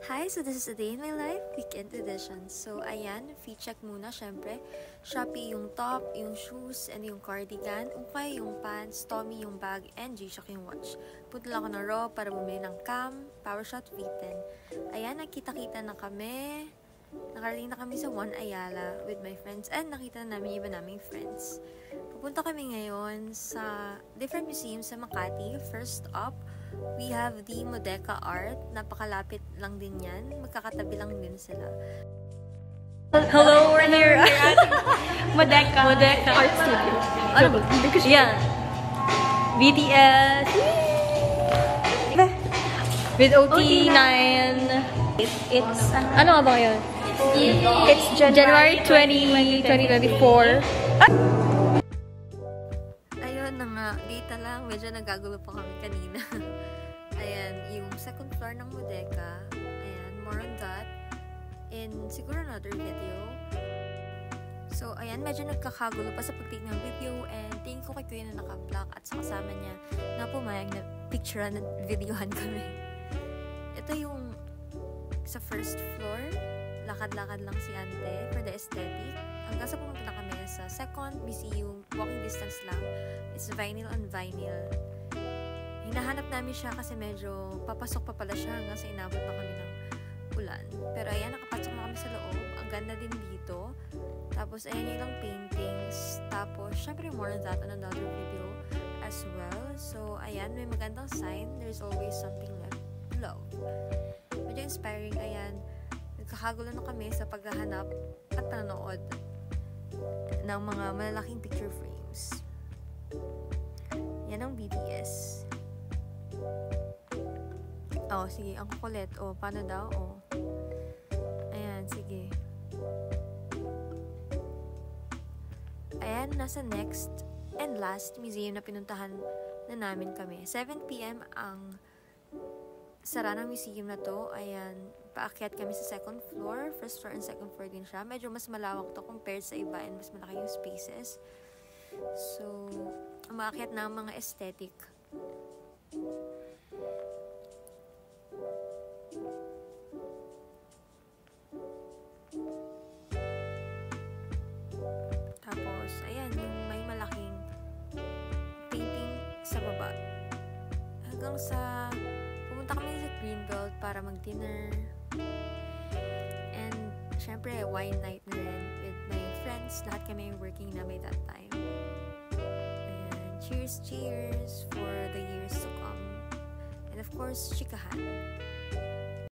Hi! So this is a day in my life, weekend edition. So ayan, fee check muna syempre. Shopee yung top, yung shoes, and yung cardigan. Ukay yung pants, Tommy yung bag, and G-Shock yung watch. Punta lang ako ng Raw para bumili ng cam, PowerShot V10. Ayan, nakita-kita na kami. Nakarating na kami sa One Ayala with my friends and nakita na namin yung iba naming friends. Pupunta kami ngayon sa different museums sa Makati. First up, we have the Modeka Art. Napakalapit lang din yan. Magkakatabi lang din sila. Hello, we're here at Modeka Art Studio. Ano ba? Yeah. BTS. With OT9. It's, ano ba yun? It's January 20, 2024. Ayun na nga, data lang. Medyo nagagulo pa kami kanina. Ayan, yung second floor ng Modeka. Ayan, more on that. In siguro another video. So, ayan, medyo nagkakagulo pa sa pag-take ng video and tingin ko kay Kuya na naka-block at sa kasama niya na pumayag na picturean at videohan kami. Ito yung sa first floor. Lakad-lakad lang si Ante for the aesthetic. Hanggang sa pumunta na kami sa second, museum, walking distance lang. It's vinyl on vinyl. Hinahanap namin siya kasi medyo papasok pa pala siya hanggang sa inabot na kami ng ulan. Pero ayan, nakapasok na kami sa loob. Ang ganda din dito. Tapos ayan yung ilang paintings. Tapos, syempre more on that on another video as well. So, ayan, may magandang sign. There's always something left to love. Medyo inspiring, ayan. Nagkakagulo na kami sa paghahanap at panonood ng mga malalaking picture frames. Yan ang BTS. Oh, sige. Ang kukulit. Oh, paano daw? Oh. Ayan, sige. Ayan, nasa next and last museum na pinuntahan na namin kami. 7 PM ang sara ng museum na to. Ayan, paakyat kami sa second floor. First floor and second floor din siya. Medyo mas malawak to compared sa iba and mas malaki yung spaces. So, umaakyat na ang mga aesthetic. Tapos, ayan, yung may malaking painting sa baba. Hanggang sa pumunta kami sa Greenbelt para mag-dinner. And, syempre, wine night na rin with my friends. Lahat kami working na by that time. And, cheers for the years to come. And, of course, chikahan.